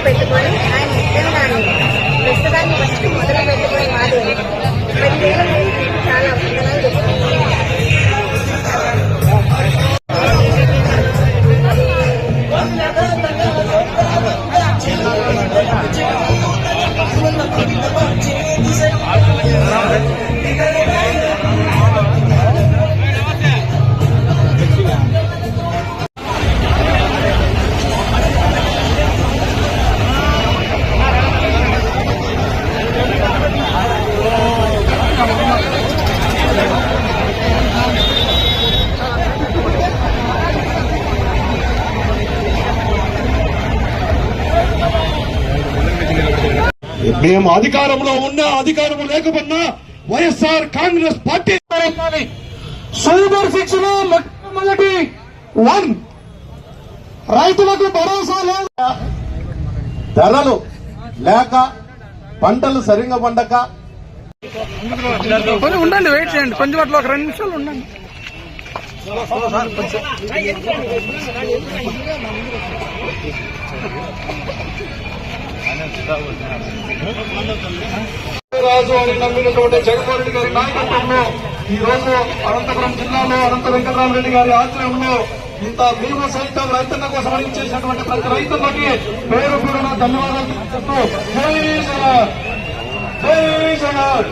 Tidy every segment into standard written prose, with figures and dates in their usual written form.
పెట్టుకొని ఆయన ఇష్టంగానే పుస్తకాన్ని ఫస్ట్ మొదలు పెట్టుకుని మాది 10,000 చాలా మేము అధికారంలో ఉన్నా అధికారం లేకపోయినా YSR Congress party super six లో మొట్టమొదటి 1 రైతులకు భరోసా లేదు, ధరలు లేక పంటలు సరిగ్గా పండక కొంచెం ఉండండి, వెయిట్ చేయండి కొంచెం అట్లా ఒక 2 నిమిషాలు ఉండండి. రాజు అని నమ్మినటువంటి జగన్మోహన్ రెడ్డి గారి నాయకత్వంలో ఈ రోజు అనంతపురం జిల్లాలో అనంత వెంకటరామరెడ్డి గారి ఆశ్రయంలో ఇంత మేము సైతం రైతన్న కోసం అందించేసినటువంటి ప్రతి రైతులకి పేరు కూడా ధన్యవాదాలు చెప్తూ జై జగన్ జై జగన్.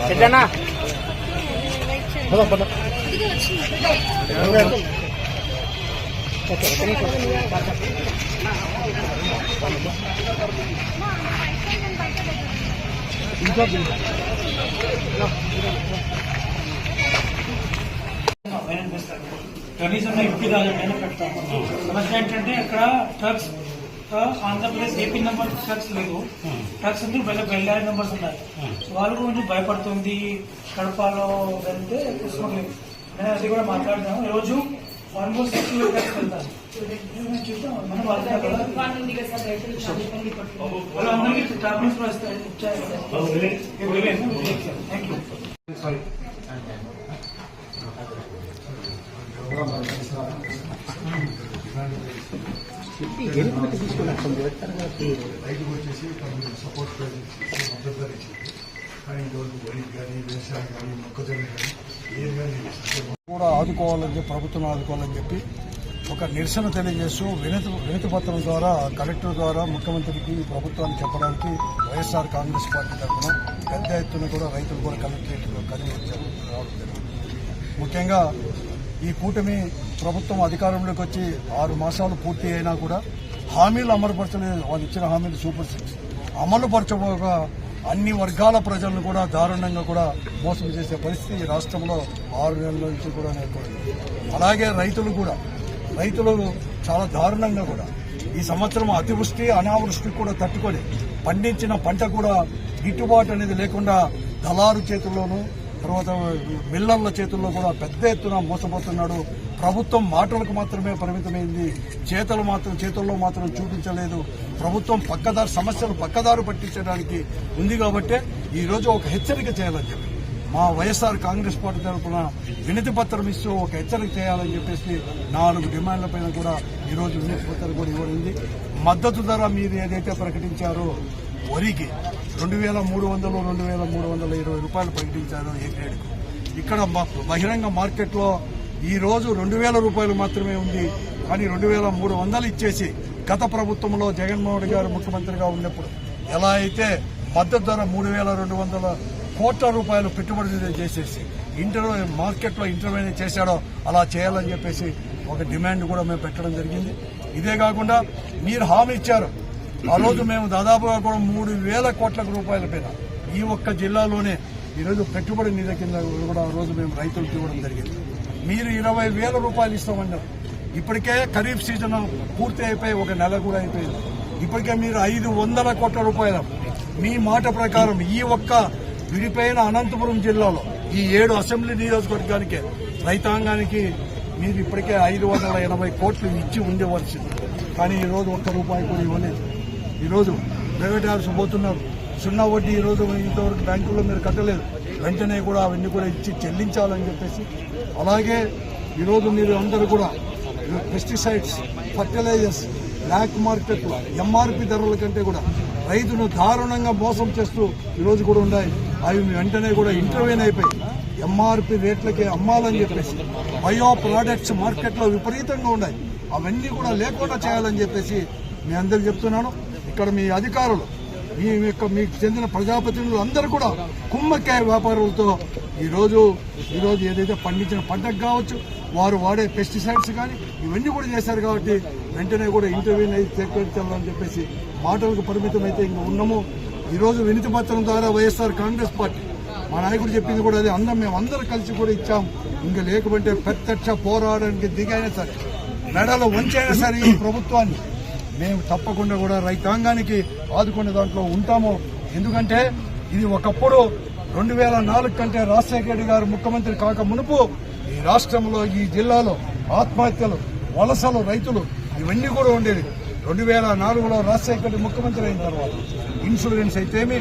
సిద్ధనా కనీసం ఇంటి కాదు పెడతాము. సమస్య ఏంటంటే ఇక్కడ trucks Andhra Pradesh AP number trucks లేవు, ట్రక్స్ అందరూ బెల్లారి నెంబర్స్ ఉన్నాయి. వాళ్ళు కొంచెం భయపడుతుంది కడపలో వెళ్తే స్మగ్లింగ్. నేను అది కూడా మాట్లాడతాను. ఈరోజు ఆల్మోస్ట్ 60 ట్రక్స్ వెళ్తాను. చూద్దాం మనం వాళ్ళందరికీ ట్రాఫిక్ కూడా ఇచ్చారు. Thank you. రైతుకు వచ్చేసి సపోర్ట్ మద్దతు ధర ఇచ్చింది. కానీ ఇంతవరకు వరి కానీ వ్యవసాయం కానీ మొక్కజొన్న కానీ ఏం కానీ కూడా ఆదుకోవాలని చెప్పి ప్రభుత్వం ఆదుకోవాలని చెప్పి ఒక నిరసన తెలియజేస్తూ వినతి పత్రం ద్వారా కలెక్టర్ ద్వారా ముఖ్యమంత్రికి ప్రభుత్వాన్ని చెప్పడానికి వైఎస్ఆర్ కాంగ్రెస్ పార్టీ తరఫున పెద్ద ఎత్తున కూడా రైతులు కూడా కలెక్టరేట్లో కదిలించారు రావడం జరిగింది. ముఖ్యంగా ఈ కూటమి ప్రభుత్వం అధికారంలోకి వచ్చి 6 మాసాలు పూర్తి అయినా కూడా హామీలు అమలుపరచలేదు. వాళ్ళు ఇచ్చిన హామీలు సూపర్ 6 అమలుపరచబోగా అన్ని వర్గాల ప్రజలను కూడా దారుణంగా కూడా మోసం చేసే పరిస్థితి రాష్ట్రంలో 6 నెలల నుంచి కూడా నెలకొంది. అలాగే రైతులు చాలా దారుణంగా కూడా ఈ సంవత్సరం అతివృష్టి అనావృష్టి కూడా తట్టుకొని పండించిన పంట కూడా గిట్టుబాటు అనేది లేకుండా దళారు చేతుల్లోనూ తర్వాత మిల్లర్ల చేతుల్లో కూడా పెద్ద ఎత్తున మోసపోతున్నాడు. ప్రభుత్వం మాటలకు మాత్రమే పరిమితమైంది, చేతుల్లో మాత్రం చూపించలేదు. ప్రభుత్వం సమస్యలు పక్కదారు పట్టించడానికి ఉంది కాబట్టి ఈ రోజు ఒక హెచ్చరిక చేయాలని చెప్పి మా వైఎస్ఆర్ కాంగ్రెస్ పార్టీ తరఫున వినతి పత్రం ఇస్తూ ఒక హెచ్చరిక చేయాలని చెప్పేసి 4 డిమాండ్లపైన కూడా ఈరోజు వినతి పత్రం కూడా ఇవ్వడింది. మద్దతు ధర మీరు ఏదైతే ప్రకటించారో వరికి 2,300, 2,320 రూపాయలు ప్రకటించారు ఏ గ్రేడ్కు. ఇక్కడ బహిరంగ మార్కెట్లో ఈ రోజు 2,000 రూపాయలు మాత్రమే ఉంది. కానీ 2,300 ఇచ్చేసి గత ప్రభుత్వంలో జగన్మోహన్ రెడ్డి గారు ముఖ్యమంత్రిగా ఉన్నప్పుడు ఎలా అయితే మద్దతు ధర 3,200 కోట్ల రూపాయలు పెట్టుబడి చేసేసి మార్కెట్లో ఇంటర్వ్యూ చేశాడో అలా చేయాలని చెప్పేసి ఒక డిమాండ్ కూడా మేము పెట్టడం జరిగింది. ఇదే కాకుండా మీరు హామీ ఇచ్చారు. ఆ రోజు మేము దాదాపుగా కూడా 3,000 కోట్ల రూపాయల పైన ఈ ఒక్క జిల్లాలోనే ఈరోజు పెట్టుబడి నిధి కింద కూడా ఆ రోజు మేము రైతులకు ఇవ్వడం జరిగింది. మీరు 20,000 రూపాయలు ఇస్తామన్నారు. ఇప్పటికే ఖరీఫ్ సీజన్ పూర్తి అయిపోయి 1 నెల కూడా అయిపోయింది. ఇప్పటికే మీరు 500 కోట్ల రూపాయలు మీ మాట ప్రకారం ఈ ఒక్క విడిపోయిన అనంతపురం జిల్లాలో ఈ 7 అసెంబ్లీ నియోజకవర్గానికి రైతాంగానికి మీరు ఇప్పటికే 580 కోట్లు ఇచ్చి ఉండవలసింది. కానీ ఈ రోజు ఒక్క రూపాయి కూడా ఇవ్వలేదు. ఈరోజు ప్రైవేట్ హాల్స్ పోతున్నారు. సున్నా వడ్డీ ఈ రోజు ఇంతవరకు బ్యాంకుల్లో మీరు కట్టలేదు. వెంటనే కూడా అవన్నీ కూడా ఇచ్చి చెల్లించాలని చెప్పేసి, అలాగే ఈరోజు మీరు అందరూ కూడా పెస్టిసైడ్స్, ఫర్టిలైజర్స్ బ్లాక్ మార్కెట్లో ఎంఆర్పి ధరల కంటే కూడా రైతును దారుణంగా మోసం చేస్తూ ఈరోజు కూడా ఉన్నాయి. అవి వెంటనే కూడా ఇంటర్వ్యూన్ అయిపోయి ఎంఆర్పి రేట్లకే అమ్మాలని చెప్పేసి, బయో ప్రోడక్ట్స్ మార్కెట్లో విపరీతంగా ఉన్నాయి. అవన్నీ కూడా లేకుండా చేయాలని చెప్పేసి మీ అందరికి చెప్తున్నాను. ఇక్కడ మీ అధికారులు, మీకు చెందిన ప్రజాప్రతినిధులు అందరూ కూడా కుమ్మక్కాయ వ్యాపారులతో ఈరోజు ఏదైతే పండించిన పంటకు కావచ్చు, వారు వాడే పెస్టిసైడ్స్ కానీ ఇవన్నీ కూడా చేశారు. కాబట్టి వెంటనే కూడా ఇంటర్వ్యూని అయితే చేకూర్చాలని చెప్పేసి మాటలకు పరిమితమైతే ఇంకా ఉన్నాము. ఈరోజు వినతి పత్రం ద్వారా వైఎస్ఆర్ కాంగ్రెస్ పార్టీ మా నాయకుడు చెప్పింది కూడా అదే, మేమందరూ కలిసి కూడా ఇచ్చాం. ఇంకా లేకపోతే ప్రత్యక్ష పోరాడానికి దిగైనా సరే, మెడలో వంచైనా సరే ఈ ప్రభుత్వాన్ని మేము తప్పకుండా కూడా రైతాంగానికి ఆదుకునే దాంట్లో ఉంటాము. ఎందుకంటే ఇది ఒకప్పుడు 2004 కంటే రాజశేఖర రెడ్డి గారు ముఖ్యమంత్రి కాక మునుపు ఈ రాష్ట్రంలో, ఈ జిల్లాలో ఆత్మహత్యలు, వలసలు, రైతులు ఇవన్నీ కూడా ఉండేది. 2004లో రాజశేఖర రెడ్డి ముఖ్యమంత్రి అయిన తర్వాత ఇన్సూరెన్స్ అయితేమి,